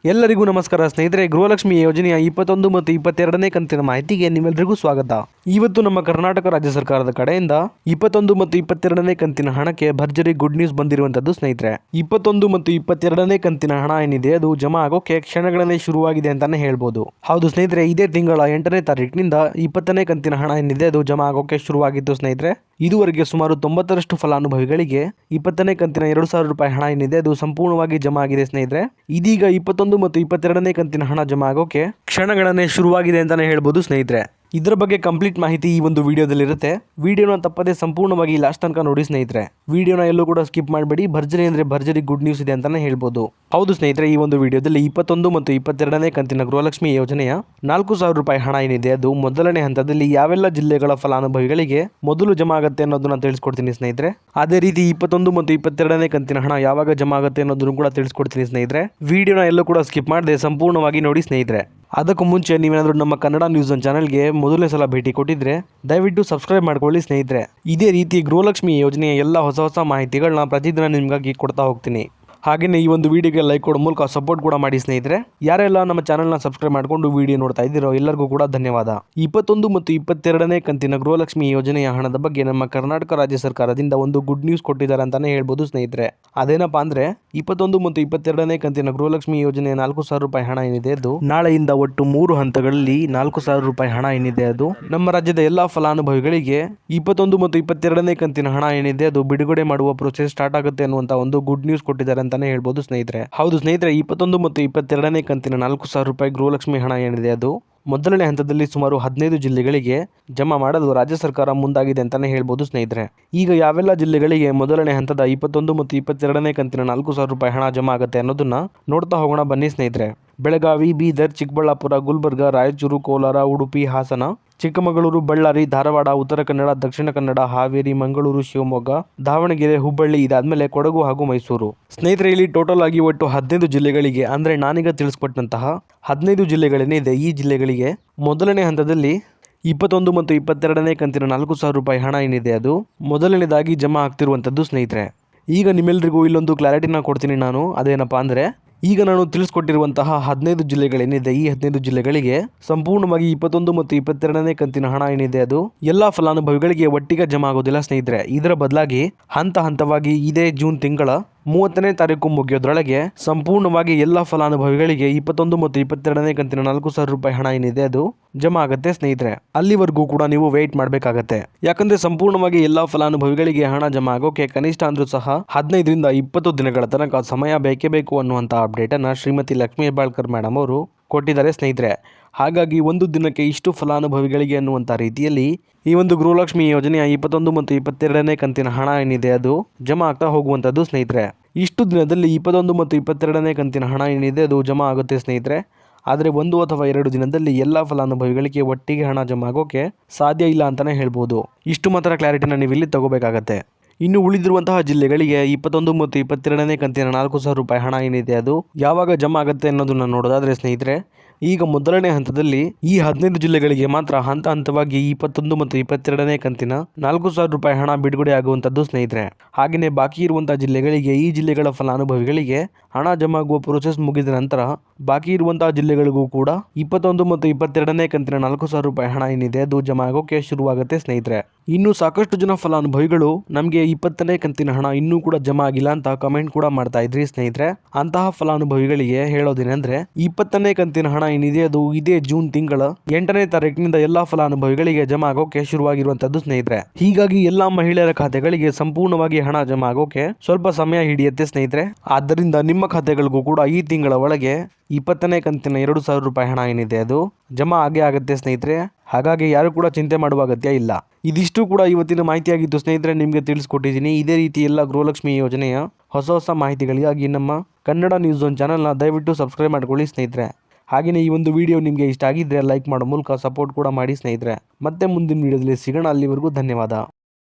ಎಲ್ಲರಿಗೂ ನಮಸ್ಕಾರ ಸ್ನೇಹಿತರೆ. ಗೃಹಲಕ್ಷ್ಮಿ ಯೋಜನೆಯ 21 ಮತ್ತು 22ನೇ ಕಂತಿನ ಮಾಹಿತಿಗೆ ನಿಮ್ಮೆಲ್ಲರಿಗೂ ಸ್ವಾಗತ. ಇವತ್ತು ನಮ್ಮ ಕರ್ನಾಟಕ ರಾಜ್ಯ ಸರ್ಕಾರದ ಕಡೆಯಿಂದ 21 ಮತ್ತು 22ನೇ ಕಂತಿನ ಹಣಕ್ಕೆ ಭರ್ಜರಿ ಗುಡ್ ನ್ಯೂಸ್ ಬಂದಿರುವಂತದ್ದು ಸ್ನೇಹಿತರೆ. 21 ಮತ್ತು 22ನೇ ಕಂತಿನ ಹಣ ಏನಿದೆ ಅದು ಜಮಾ ಆಗೋಕೆ ಕ್ಷಣಗಳನ್ನೇ ಶುರುವಾಗಿದೆ ಅಂತಾನೆ ಹೇಳ್ಬೋದು. ಹೌದು ಸ್ನೇಹಿತರೆ, ಇದೇ ತಿಂಗಳ 8ನೇ ತಾರೀಕಿನಿಂದ 20ನೇ ಕಂತಿನ ಹಣ ಏನಿದೆ ಅದು ಜಮಾ ಆಗೋಕೆ ಶುರುವಾಗಿತ್ತು ಸ್ನೇಹಿತರೆ. ಇದುವರೆಗೆ ಸುಮಾರು 90ರಷ್ಟು ಫಲಾನುಭವಿಗಳಿಗೆ 20ನೇ ಕಂತಿನ 2,000 ರೂಪಾಯಿ ಹಣ ಏನಿದೆ ಅದು ಸಂಪೂರ್ಣವಾಗಿ ಜಮಾ ಆಗಿದೆ ಸ್ನೇಹಿತರೆ. ಇದೀಗ 21 ಮತ್ತು 22ನೇ ಕಂತಿನ ಹಣ ಜಮಾ ಆಗೋಕೆ ಕ್ಷಣಗಳನ್ನೇ ಶುರುವಾಗಿದೆ ಅಂತಾನೆ ಹೇಳ್ಬೋದು ಸ್ನೇಹಿತರೆ. ಇದರ ಬಗ್ಗೆ ಕಂಪ್ಲೀಟ್ ಮಾಹಿತಿ ಈ ಒಂದು ವಿಡಿಯೋದಲ್ಲಿ ಇರುತ್ತೆ. ವಿಡಿಯೋನ ತಪ್ಪದೆ ಸಂಪೂರ್ಣವಾಗಿ ಲಾಸ್ಟ್ ತನಕ ನೋಡಿ ಸ್ನೇಹಿತರೆ. ವಿಡಿಯೋನ ಎಲ್ಲೂ ಕೂಡ ಸ್ಕಿಪ್ ಮಾಡಬೇಡಿ. ಭರ್ಜರಿ ಅಂದ್ರೆ ಭರ್ಜರಿ ಗುಡ್ ನ್ಯೂಸ್ ಇದೆ ಅಂತಾನೆ ಹೇಳ್ಬೋದು. ಹೌದು ಸ್ನೇಹಿತರೆ, ಈ ಒಂದು ವಿಡಿಯೋದಲ್ಲಿ 21 ಮತ್ತು 22ನೇ ಕಂತಿನ ಗೃಹಲಕ್ಷ್ಮಿ ಯೋಜನೆಯ 4,000 ರೂಪಾಯಿ ಹಣ ಏನಿದೆ ಅದು ಮೊದಲನೇ ಹಂತದಲ್ಲಿ ಯಾವೆಲ್ಲ ಜಿಲ್ಲೆಗಳ ಫಲಾನುಭವಿಗಳಿಗೆ ಮೊದಲು ಜಮಾ ಆಗುತ್ತೆ ಅನ್ನೋದನ್ನ ತಿಳಿಸ್ಕೊಡ್ತೀನಿ ಸ್ನೇಹಿತರೆ. ಅದೇ ರೀತಿ 21 ಮತ್ತು 22ನೇ ಕಂತಿನ ಹಣ ಯಾವಾಗ ಜಮಾ ಆಗುತ್ತೆ ಅನ್ನೋದನ್ನು ಕೂಡ ತಿಳಿಸ್ಕೊಡ್ತೀನಿ ಸ್ನೇಹಿತರೆ. ವಿಡಿಯೋನ ಎಲ್ಲೂ ಕೂಡ ಸ್ಕಿಪ್ ಮಾಡದೆ ಸಂಪೂರ್ಣವಾಗಿ ನೋಡಿ ಸ್ನೇಹಿತರೆ. ಅದಕ್ಕೂ ಮುಂಚೆ ನೀವೇನಾದರೂ ನಮ್ಮ ಕನ್ನಡ ನ್ಯೂಸ್ ಒನ್ ಚಾನಲ್ಗೆ ಮೊದಲನೇ ಸಲ ಭೇಟಿ ಕೊಟ್ಟಿದ್ರೆ ದಯವಿಟ್ಟು ಸಬ್ಸ್ಕ್ರೈಬ್ ಮಾಡ್ಕೊಳ್ಳಿ ಸ್ನೇಹಿತರೆ. ಇದೇ ರೀತಿ ಗೃಹಲಕ್ಷ್ಮಿ ಯೋಜನೆಯ ಎಲ್ಲ ಹೊಸ ಮಾಹಿತಿಗಳನ್ನ ಪ್ರತಿದಿನ ನಿಮಗಾಗಿ ಕೊಡ್ತಾ ಹೋಗ್ತೀನಿ. ಹಾಗೆಯೇ ಈ ಒಂದು ವಿಡಿಯೋಗೆ ಲೈಕ್ ಕೊಡೋ ಮೂಲಕ ಸಪೋರ್ಟ್ ಕೂಡ ಮಾಡಿ ಸ್ನೇಹಿತರೆ. ಯಾರೆಲ್ಲ ನಮ್ಮ ಚಾನಲ್ನ ಸಬ್ಸ್ಕ್ರೈಬ್ ಮಾಡಿಕೊಂಡು ವಿಡಿಯೋ ನೋಡ್ತಾ ಇದ್ದೀರೋ ಎಲ್ಲರಿಗೂ ಕೂಡ ಧನ್ಯವಾದ. 21 ಮತ್ತು 22ನೇ ಕಂತಿನ ಗೃಹಲಕ್ಷ್ಮಿ ಯೋಜನೆಯ ಹಣದ ಬಗ್ಗೆ ನಮ್ಮ ಕರ್ನಾಟಕ ರಾಜ್ಯ ಸರ್ಕಾರದಿಂದ ಒಂದು ಗುಡ್ ನ್ಯೂಸ್ ಕೊಟ್ಟಿದ್ದಾರೆ ಅಂತಾನೆ ಹೇಳ್ಬೋದು ಸ್ನೇಹಿತರೆ. ಅದೇನಪ್ಪಾ ಅಂದ್ರೆ 21 ಮತ್ತು 22ನೇ ಕಂತಿನ ಗೃಹಲಕ್ಷ್ಮಿ ಯೋಜನೆಯ 4,000 ರೂಪಾಯಿ ಹಣ ಏನಿದೆ ಅದು ನಾಳೆಯಿಂದ ಒಟ್ಟು 3 ಹಂತಗಳಲ್ಲಿ 4,000 ರೂಪಾಯಿ ಹಣ ಏನಿದೆ ಅದು ನಮ್ಮ ರಾಜ್ಯದ ಎಲ್ಲಾ ಫಲಾನುಭವಿಗಳಿಗೆ 21 ಮತ್ತು 22ನೇ ಕಂತಿನ ಹಣ ಏನಿದೆ ಅದು ಬಿಡುಗಡೆ ಮಾಡುವ ಪ್ರೊಸೆಸ್ ಸ್ಟಾರ್ಟ್ ಆಗುತ್ತೆ ಅನ್ನುವಂತ ಒಂದು ಗುಡ್ ನ್ಯೂಸ್ ಕೊಟ್ಟಿದ್ದಾರೆ ಅಂತಾನೆ ಹೇಳ್ಬೋದು ಸ್ನೇಹಿತರೆ. ಹೌದು ಸ್ನೇಹಿತರೆ, 21 ಮತ್ತು 22ನೇ ಕಂತಿನ 4,000 ರೂಪಾಯಿ ಗೃಹಲಕ್ಷ್ಮಿ ಹಣ ಏನಿದೆ ಅದು ಮೊದಲನೇ ಹಂತದಲ್ಲಿ ಸುಮಾರು 15 ಜಿಲ್ಲೆಗಳಿಗೆ ಜಮಾ ಮಾಡಲು ರಾಜ್ಯ ಸರ್ಕಾರ ಮುಂದಾಗಿದೆ ಅಂತಾನೆ ಹೇಳ್ಬೋದು ಸ್ನೇಹಿತರೆ. ಈಗ ಯಾವೆಲ್ಲ ಜಿಲ್ಲೆಗಳಿಗೆ ಮೊದಲನೇ ಹಂತದ 21 ಮತ್ತು 22ನೇ ಕಂತಿನ 4,000 ರೂಪಾಯಿ ಹಣ ಜಮಾ ಆಗುತ್ತೆ ಅನ್ನೋದನ್ನ ನೋಡ್ತಾ ಹೋಗೋಣ ಬನ್ನಿ ಸ್ನೇಹಿತರೆ. ಬೆಳಗಾವಿ, ಬೀದರ್, ಚಿಕ್ಕಬಳ್ಳಾಪುರ, ಗುಲ್ಬರ್ಗ, ರಾಯಚೂರು, ಕೋಲಾರ, ಉಡುಪಿ, ಹಾಸನ, ಚಿಕ್ಕಮಗಳೂರು, ಬಳ್ಳಾರಿ, ಧಾರವಾಡ, ಉತ್ತರ ಕನ್ನಡ, ದಕ್ಷಿಣ ಕನ್ನಡ, ಹಾವೇರಿ, ಮಂಗಳೂರು, ಶಿವಮೊಗ್ಗ, ದಾವಣಗೆರೆ, ಹುಬ್ಬಳ್ಳಿ, ಇದಾದ್ಮೇಲೆ ಕೊಡಗು ಹಾಗೂ ಮೈಸೂರು. ಸ್ನೇಹಿತರೆ, ಇಲ್ಲಿ ಟೋಟಲ್ ಆಗಿ ಒಟ್ಟು 15 ಜಿಲ್ಲೆಗಳಿಗೆ ಅಂದ್ರೆ ನಾನೀಗ ತಿಳಿಸ್ಕೊಟ್ಟಂತಹ 15 ಜಿಲ್ಲೆಗಳೇನಿದೆ ಈ ಜಿಲ್ಲೆಗಳಿಗೆ ಮೊದಲನೇ ಹಂತದಲ್ಲಿ 21 ಮತ್ತು 22ನೇ ಕಂತಿನ 4,000 ರೂಪಾಯಿ ಹಣ ಏನಿದೆ ಅದು ಮೊದಲನೇದಾಗಿ ಜಮಾ ಆಗ್ತಿರುವಂತದ್ದು ಸ್ನೇಹಿತರೆ. ಈಗ ನಿಮ್ಮೆಲ್ಲರಿಗೂ ಇಲ್ಲೊಂದು ಕ್ಲಾರಿಟಿನ ಕೊಡ್ತೀನಿ ನಾನು. ಅದೇನಪ್ಪಾ ಅಂದ್ರೆ ಈಗ ನಾನು ತಿಳಿಸ್ಕೊಟ್ಟಿರುವಂತಹ 15 ಜಿಲ್ಲೆಗಳೇನಿದೆ ಈ 15 ಜಿಲ್ಲೆಗಳಿಗೆ ಸಂಪೂರ್ಣವಾಗಿ 21 ಮತ್ತು 22ನೇ ಕಂತಿನ ಹಣ ಏನಿದೆ ಅದು ಎಲ್ಲಾ ಫಲಾನುಭವಿಗಳಿಗೆ ಒಟ್ಟಿಗೆ ಜಮಾ ಆಗೋದಿಲ್ಲ ಸ್ನೇಹಿತರೆ. ಇದರ ಬದಲಾಗಿ ಹಂತವಾಗಿ ಇದೇ ಜೂನ್ ತಿಂಗಳ 30ನೇ ತಾರೀಕು ಮುಗಿಯೋದ್ರೊಳಗೆ ಸಂಪೂರ್ಣವಾಗಿ ಎಲ್ಲಾ ಫಲಾನುಭವಿಗಳಿಗೆ 21 ಮತ್ತು 22ನೇ ಕಂತಿನ 4,000 ರೂಪಾಯಿ ಹಣ ಏನಿದೆ ಅದು ಜಮಾ ಆಗುತ್ತೆ ಸ್ನೇಹಿತರೆ. ಅಲ್ಲಿವರೆಗೂ ಕೂಡ ನೀವು ವೇಟ್ ಮಾಡಬೇಕಾಗತ್ತೆ. ಯಾಕಂದ್ರೆ ಸಂಪೂರ್ಣವಾಗಿ ಎಲ್ಲಾ ಫಲಾನುಭವಿಗಳಿಗೆ ಹಣ ಜಮಾ ಆಗೋಕೆ ಕನಿಷ್ಠ ಅಂದ್ರೂ ಸಹ 15ರಿಂದ 20 ದಿನಗಳ ತನಕ ಸಮಯ ಬೇಕೇ ಬೇಕು ಅನ್ನುವಂತ ಅಪ್ಡೇಟ್ ಅನ್ನ ಶ್ರೀಮತಿ ಲಕ್ಷ್ಮೀ ಹೆಬ್ಬಾಳ್ಕರ್ ಮೇಡಮ್ ಅವರು ಕೊಟ್ಟಿದ್ದಾರೆ ಸ್ನೇಹಿತರೆ. ಹಾಗಾಗಿ ಒಂದು ದಿನಕ್ಕೆ ಇಷ್ಟು ಫಲಾನುಭವಿಗಳಿಗೆ ಅನ್ನುವಂಥ ರೀತಿಯಲ್ಲಿ ಈ ಒಂದು ಗೃಹಲಕ್ಷ್ಮಿ ಯೋಜನೆಯ 21 ಮತ್ತು 22ನೇ ಕಂತಿನ ಹಣ ಏನಿದೆ ಅದು ಜಮಾ ಆಗ್ತಾ ಹೋಗುವಂಥದ್ದು ಸ್ನೇಹಿತರೆ. ಇಷ್ಟು ದಿನದಲ್ಲಿ 21 ಮತ್ತು 22ನೇ ಕಂತಿನ ಹಣ ಏನಿದೆ ಅದು ಜಮಾ ಆಗುತ್ತೆ ಸ್ನೇಹಿತರೆ. ಆದರೆ 1 ಅಥವಾ 2 ದಿನದಲ್ಲಿ ಎಲ್ಲ ಫಲಾನುಭವಿಗಳಿಗೆ ಒಟ್ಟಿಗೆ ಹಣ ಜಮಾ ಆಗೋಕೆ ಸಾಧ್ಯ ಇಲ್ಲ ಅಂತಾನೆ ಹೇಳ್ಬೋದು. ಇಷ್ಟು ಮಾತ್ರ ಕ್ಲಾರಿಟಿನ ನೀವು ಇಲ್ಲಿ ತಗೋಬೇಕಾಗತ್ತೆ. ಇನ್ನು ಉಳಿದಿರುವಂತಹ ಜಿಲ್ಲೆಗಳಿಗೆ 21 ಮತ್ತು 22ನೇ ಕಂತಿನ 4,000 ರೂಪಾಯಿ ಹಣ ಏನಿದೆ ಅದು ಯಾವಾಗ ಜಮಾ ಆಗುತ್ತೆ ಅನ್ನೋದನ್ನ ನೋಡೋದಾದ್ರೆ ಸ್ನೇಹಿತರೆ, ಈಗ ಮೊದಲನೇ ಹಂತದಲ್ಲಿ ಈ 15 ಜಿಲ್ಲೆಗಳಿಗೆ ಮಾತ್ರ ಹಂತವಾಗಿ 21 ಮತ್ತು 22ನೇ ಕಂತಿನ 4,000 ರೂಪಾಯಿ ಹಣ ಬಿಡುಗಡೆ ಆಗುವಂತದ್ದು ಸ್ನೇಹಿತರೆ. ಹಾಗೆಯೇ ಬಾಕಿ ಇರುವಂತಹ ಜಿಲ್ಲೆಗಳಿಗೆ ಈ ಜಿಲ್ಲೆಗಳ ಫಲಾನುಭವಿಗಳಿಗೆ ಹಣ ಜಮಾ ಆಗುವ ಪ್ರೋಸೆಸ್ ಮುಗಿದ ನಂತರ ಬಾಕಿ ಇರುವಂತಹ ಜಿಲ್ಲೆಗಳಿಗೂ ಕೂಡ 21 ಮತ್ತು 22ನೇ ಕಂತಿನ 4,000 ರೂಪಾಯಿ ಹಣ ಏನಿದೆ ಅದು ಜಮಾ ಆಗೋಕೆ ಶುರುವಾಗುತ್ತೆ ಸ್ನೇಹಿತರೆ. ಇನ್ನು ಸಾಕಷ್ಟು ಜನ ಫಲಾನುಭವಿಗಳು ನಮಗೆ 20ನೇ ಕಂತಿನ ಹಣ ಇನ್ನೂ ಕೂಡ ಜಮಾ ಆಗಿಲ್ಲ ಅಂತ ಕಮೆಂಟ್ ಕೂಡ ಮಾಡ್ತಾ ಇದ್ರಿ ಸ್ನೇಹಿತರೆ. ಅಂತಹ ಫಲಾನುಭವಿಗಳಿಗೆ ಹೇಳೋದೇನೆಂದ್ರೆ 20ನೇ ಕಂತಿನ ಹಣ ಏನಿದೆ ಅದು ಇದೇ ಜೂನ್ ತಿಂಗಳ 8ನೇ ತಾರೀಕಿನಿಂದ ಎಲ್ಲಾ ಫಲಾನುಭವಿಗಳಿಗೆ ಜಮಾ ಆಗೋಕೆ ಶುರುವಾಗಿರುವಂತದ್ದು ಸ್ನೇಹಿತರೆ. ಹೀಗಾಗಿ ಎಲ್ಲಾ ಮಹಿಳೆಯರ ಖಾತೆಗಳಿಗೆ ಸಂಪೂರ್ಣವಾಗಿ ಹಣ ಜಮಾ ಆಗೋಕೆ ಸ್ವಲ್ಪ ಸಮಯ ಹಿಡಿಯುತ್ತೆ ಸ್ನೇಹಿತರೆ. ಆದ್ದರಿಂದ ನಿಮ್ಮ ಖಾತೆಗಳಿಗೂ ಕೂಡ ಈ ತಿಂಗಳ ಒಳಗೆ 20ನೇ ಕಂತಿನ 2,000 ರೂಪಾಯಿ ಹಣ ಏನಿದೆ ಅದು ಜಮಾ ಆಗುತ್ತೆ ಸ್ನೇಹಿತರೆ. ಹಾಗಾಗಿ ಯಾರು ಕೂಡ ಚಿಂತೆ ಮಾಡುವ ಅಗತ್ಯ ಇಲ್ಲ. ಇದಿಷ್ಟು ಕೂಡ ಇವತ್ತಿನ ಮಾಹಿತಿಯಾಗಿತ್ತು ಸ್ನೇಹಿತರೆ, ನಿಮಗೆ ತಿಳಿಸ್ಕೊಟ್ಟಿದ್ದೀನಿ. ಇದೇ ರೀತಿ ಎಲ್ಲ ಗೃಹಲಕ್ಷ್ಮಿ ಯೋಜನೆಯ ಹೊಸ ಮಾಹಿತಿಗಳಿಗಾಗಿ ನಮ್ಮ ಕನ್ನಡ ನ್ಯೂಸ್ ಒನ್ ಚಾನಲ್ನ ದಯವಿಟ್ಟು ಸಬ್ಸ್ಕ್ರೈಬ್ ಮಾಡ್ಕೊಳ್ಳಿ ಸ್ನೇಹಿತರೆ. ಹಾಗೆಯೇ ಈ ಒಂದು ವಿಡಿಯೋ ನಿಮಗೆ ಇಷ್ಟ ಆಗಿದ್ರೆ ಲೈಕ್ ಮಾಡೋ ಮೂಲಕ ಸಪೋರ್ಟ್ ಕೂಡ ಮಾಡಿ ಸ್ನೇಹಿತರೆ. ಮತ್ತೆ ಮುಂದಿನ ವಿಡಿಯೋದಲ್ಲಿ ಸಿಗೋಣ. ಅಲ್ಲಿವರೆಗೂ ಧನ್ಯವಾದ.